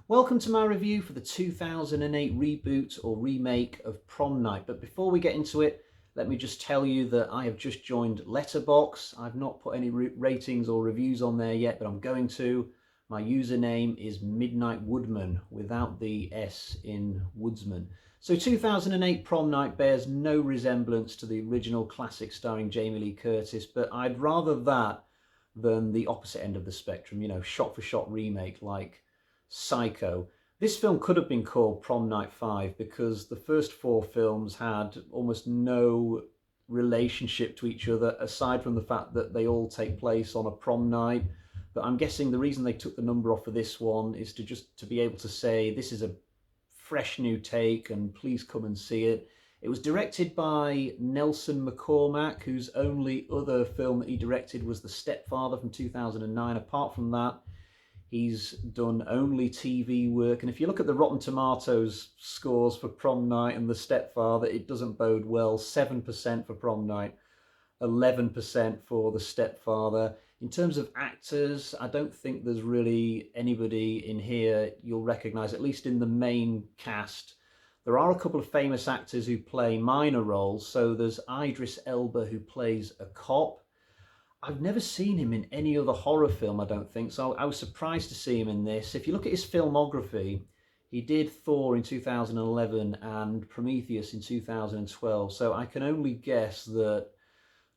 Welcome to my review for the 2008 reboot or remake of Prom Night. But before we get into it, let me just tell you that I have just joined Letterboxd. I've not put any ratings or reviews on there yet, but I'm going to. My username is Midnight Woodman, without the S in Woodsman. So 2008 Prom Night bears no resemblance to the original classic starring Jamie Lee Curtis, but I'd rather that than the opposite end of the spectrum, you know, shot-for-shot remake like Psycho. This film could have been called Prom Night 5 because the first four films had almost no relationship to each other aside from the fact that they all take place on a prom night. But I'm guessing the reason they took the number off of this one is to be able to say this is a fresh new take and please come and see it. It was directed by Nelson McCormick, whose only other film that he directed was The Stepfather from 2009. Apart from that, he's done only TV work. And if you look at the Rotten Tomatoes scores for Prom Night and The Stepfather, it doesn't bode well. 7% for Prom Night, 11% for The Stepfather. In terms of actors, I don't think there's really anybody in here you'll recognise, at least in the main cast. There are a couple of famous actors who play minor roles. So there's Idris Elba, who plays a cop. I've never seen him in any other horror film, I don't think, so I was surprised to see him in this. If you look at his filmography, he did Thor in 2011 and Prometheus in 2012, so I can only guess that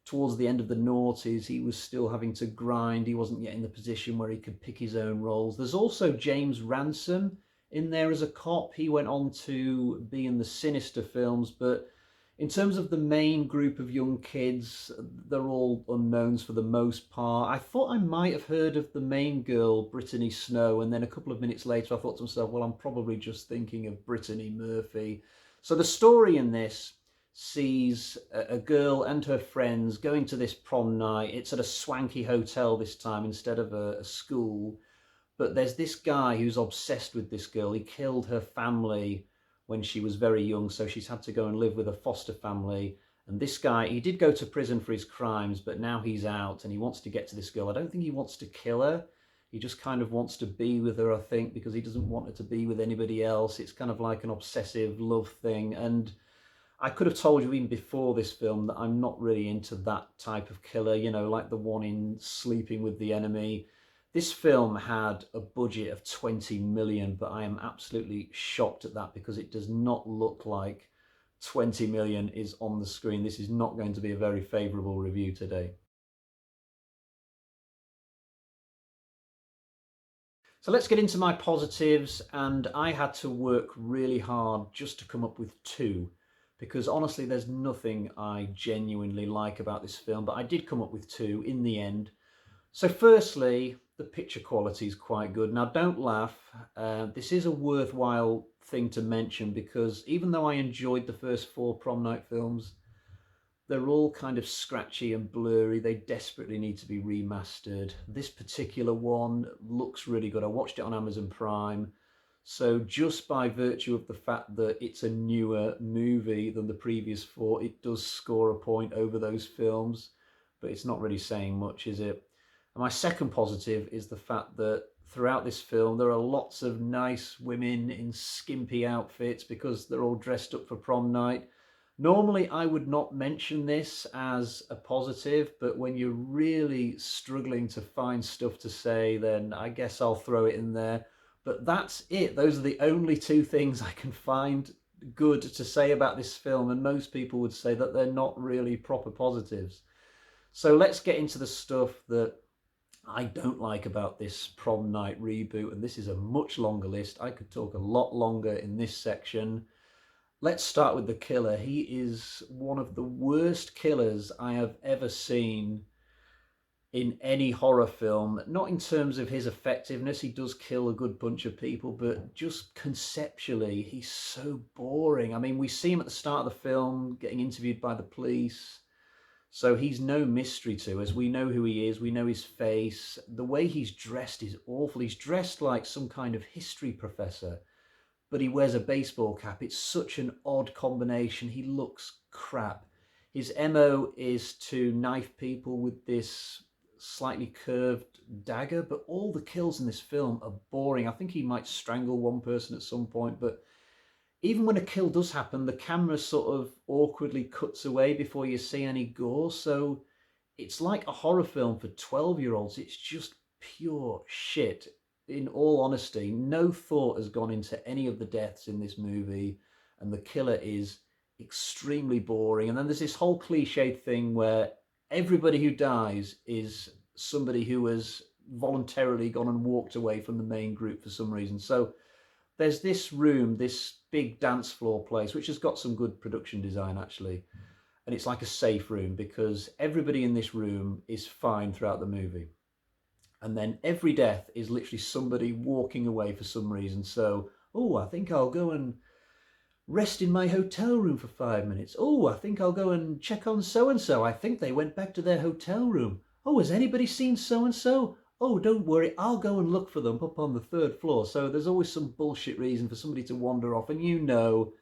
towards the end of the noughties, he was still having to grind. He wasn't yet in the position where he could pick his own roles. There's also James Ransone in there as a cop. He went on to be in the Sinister films, but in terms of the main group of young kids, they're all unknowns for the most part. I thought I might have heard of the main girl, Brittany Snow, and then a couple of minutes later I thought to myself, well, I'm probably just thinking of Brittany Murphy. So the story in this sees a girl and her friends going to this prom night. It's at a swanky hotel this time instead of a school. But there's this guy who's obsessed with this girl. He killed her family when she was very young, so she's had to go and live with a foster family. And this guy, he did go to prison for his crimes, but now he's out and he wants to get to this girl. I don't think he wants to kill her. He just kind of wants to be with her, I think, because he doesn't want her to be with anybody else. It's kind of like an obsessive love thing. And I could have told you even before this film that I'm not really into that type of killer, you know, like the one in Sleeping with the Enemy. This film had a budget of 20 million, but I am absolutely shocked at that because it does not look like 20 million is on the screen. This is not going to be a very favourable review today. So let's get into my positives, and I had to work really hard just to come up with two, because honestly there's nothing I genuinely like about this film, but I did come up with two in the end. So firstly, the picture quality is quite good. Now don't laugh, this is a worthwhile thing to mention because even though I enjoyed the first four Prom Night films, they're all kind of scratchy and blurry. They desperately need to be remastered. This particular one looks really good. I watched it on Amazon Prime. So just by virtue of the fact that it's a newer movie than the previous four, it does score a point over those films, but it's not really saying much, is it? And my second positive is the fact that throughout this film, there are lots of nice women in skimpy outfits because they're all dressed up for prom night. Normally, I would not mention this as a positive, but when you're really struggling to find stuff to say, then I guess I'll throw it in there. But that's it. Those are the only two things I can find good to say about this film, and most people would say that they're not really proper positives. So let's get into the stuff that I don't like about this Prom Night reboot, and this is a much longer list. I could talk a lot longer in this section. Let's start with the killer. He is one of the worst killers I have ever seen in any horror film. Not in terms of his effectiveness, he does kill a good bunch of people, but just conceptually, he's so boring. I mean, we see him at the start of the film getting interviewed by the police. So he's no mystery to us. We know who he is. We know his face. The way he's dressed is awful. He's dressed like some kind of history professor, but he wears a baseball cap. It's such an odd combination. He looks crap. His MO is to knife people with this slightly curved dagger, but all the kills in this film are boring. I think he might strangle one person at some point, but even when a kill does happen, the camera sort of awkwardly cuts away before you see any gore. So it's like a horror film for 12-year-olds. It's just pure shit. In all honesty, no thought has gone into any of the deaths in this movie, and the killer is extremely boring. And then there's this whole cliched thing where everybody who dies is somebody who has voluntarily gone and walked away from the main group for some reason. So there's this room, this big dance floor place, which has got some good production design actually. And it's like a safe room because everybody in this room is fine throughout the movie. And then every death is literally somebody walking away for some reason. So, oh, I think I'll go and rest in my hotel room for 5 minutes. Oh, I think I'll go and check on so-and-so. I think they went back to their hotel room. Oh, has anybody seen so-and-so? Oh, don't worry, I'll go and look for them up on the 3rd floor. So there's always some bullshit reason for somebody to wander off, and you know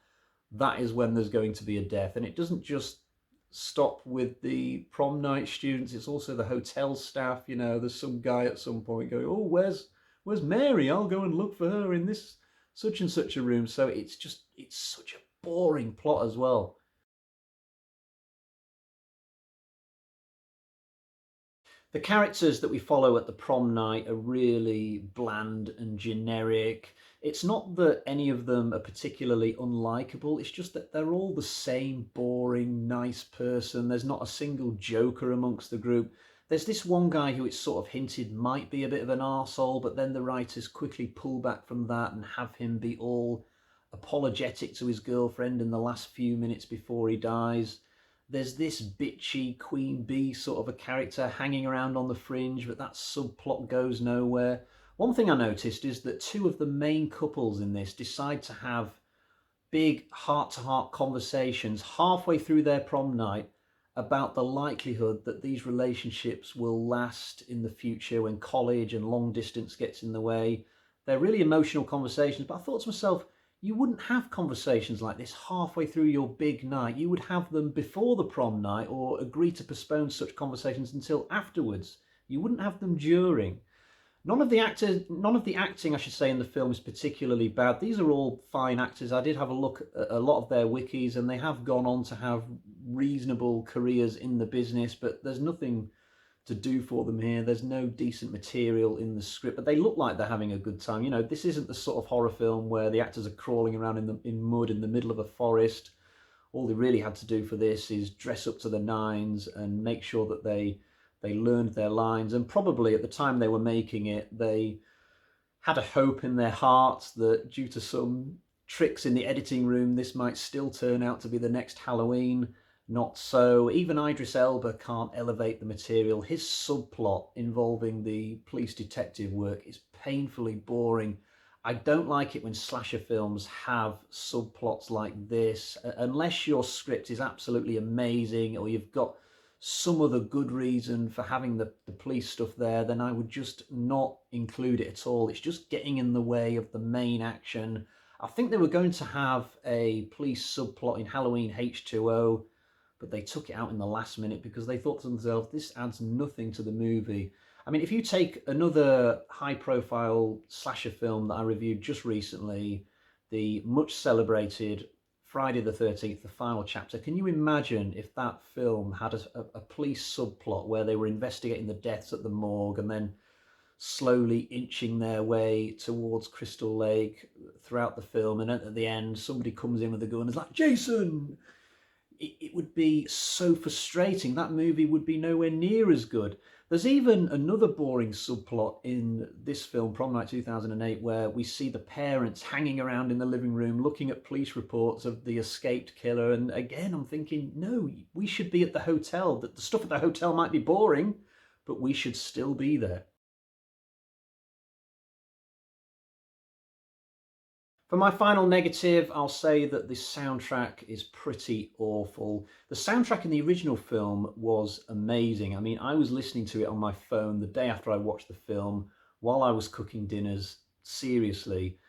that is when there's going to be a death. And it doesn't just stop with the prom night students, it's also the hotel staff. You know, there's some guy at some point going, oh, where's Mary? I'll go and look for her in this such and such a room. So it's such a boring plot as well. The characters that we follow at the prom night are really bland and generic. It's not that any of them are particularly unlikable, it's just that they're all the same boring, nice person. There's not a single joker amongst the group. There's this one guy who it's sort of hinted might be a bit of an arsehole, but then the writers quickly pull back from that and have him be all apologetic to his girlfriend in the last few minutes before he dies. There's this bitchy queen bee sort of a character hanging around on the fringe, but that subplot goes nowhere. One thing I noticed is that two of the main couples in this decide to have big heart-to-heart conversations halfway through their prom night about the likelihood that these relationships will last in the future when college and long distance gets in the way. They're really emotional conversations, but I thought to myself, you wouldn't have conversations like this halfway through your big night. You would have them before the prom night or agree to postpone such conversations until afterwards. You wouldn't have them during. None of the acting, I should say, in the film is particularly bad. These are all fine actors. I did have a look at a lot of their wikis, and they have gone on to have reasonable careers in the business, but there's nothing to do for them here. There's no decent material in the script, but they look like they're having a good time. You know, this isn't the sort of horror film where the actors are crawling around in mud in the middle of a forest. All they really had to do for this is dress up to the nines and make sure that they learned their lines. And probably at the time they were making it, they had a hope in their hearts that due to some tricks in the editing room, this might still turn out to be the next Halloween. Not so. Even Idris Elba can't elevate the material. His subplot involving the police detective work is painfully boring. I don't like it when slasher films have subplots like this. Unless your script is absolutely amazing or you've got some other good reason for having the police stuff there, then I would just not include it at all. It's just getting in the way of the main action. I think they were going to have a police subplot in Halloween H2O, but they took it out in the last minute because they thought to themselves, this adds nothing to the movie. I mean, if you take another high-profile slasher film that I reviewed just recently, the much celebrated Friday the 13th, the final chapter, can you imagine if that film had a police subplot where they were investigating the deaths at the morgue and then slowly inching their way towards Crystal Lake throughout the film, and at the end somebody comes in with a gun and is like, Jason! It would be so frustrating. That movie would be nowhere near as good. There's even another boring subplot in this film, Prom Night 2008, where we see the parents hanging around in the living room looking at police reports of the escaped killer. And again, I'm thinking, no, we should be at the hotel. The stuff at the hotel might be boring, but we should still be there. For my final negative, I'll say that the soundtrack is pretty awful. The soundtrack in the original film was amazing. I mean, I was listening to it on my phone the day after I watched the film while I was cooking dinners, seriously.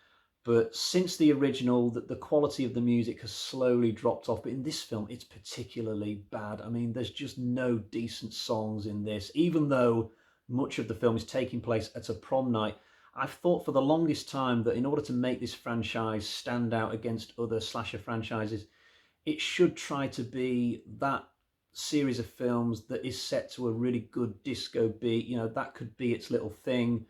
But since the original, the quality of the music has slowly dropped off. But in this film, it's particularly bad. I mean, there's just no decent songs in this, even though much of the film is taking place at a prom night. I've thought for the longest time that in order to make this franchise stand out against other slasher franchises, it should try to be that series of films that is set to a really good disco beat. You know, that could be its little thing,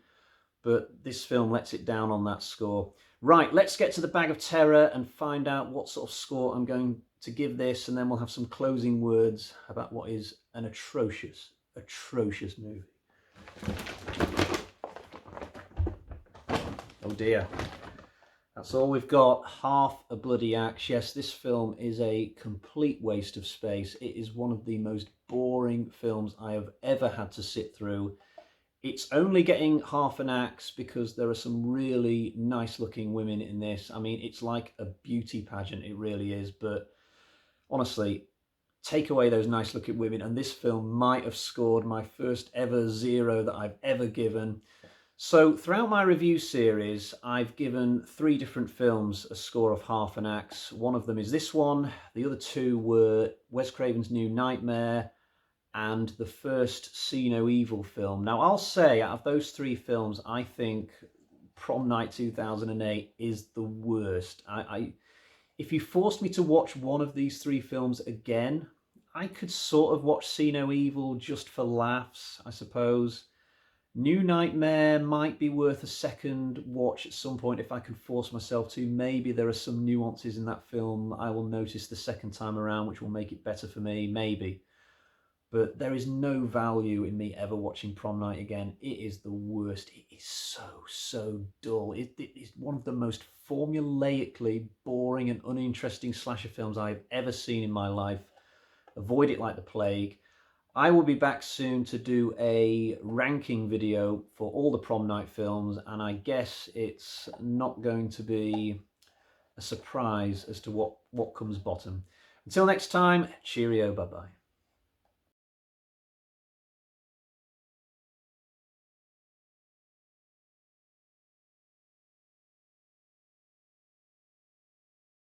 but this film lets it down on that score. Right, let's get to the bag of terror and find out what sort of score I'm going to give this, and then we'll have some closing words about what is an atrocious, atrocious movie. Oh dear. That's all we've got, half a bloody axe. Yes, this film is a complete waste of space. It is one of the most boring films I have ever had to sit through. It's only getting half an axe because there are some really nice looking women in this. I mean, it's like a beauty pageant, it really is. But honestly, take away those nice looking women and this film might have scored my first ever 0 that I've ever given. So throughout my review series, I've given 3 different films a score of half an axe. One of them is this one. The other 2 were Wes Craven's New Nightmare and the first See No Evil film. Now, I'll say out of those 3 films, I think Prom Night 2008 is the worst. If you forced me to watch one of these 3 films again, I could sort of watch See No Evil just for laughs, I suppose. New Nightmare might be worth a second watch at some point if I can force myself to. Maybe there are some nuances in that film I will notice the second time around which will make it better for me, maybe. But there is no value in me ever watching Prom Night again. It is the worst. It is so dull. It is one of the most formulaically boring and uninteresting slasher films I've ever seen in my life. Avoid it like the plague. I will be back soon to do a ranking video for all the Prom Night films, and I guess it's not going to be a surprise as to what comes bottom. Until next time, cheerio, bye-bye.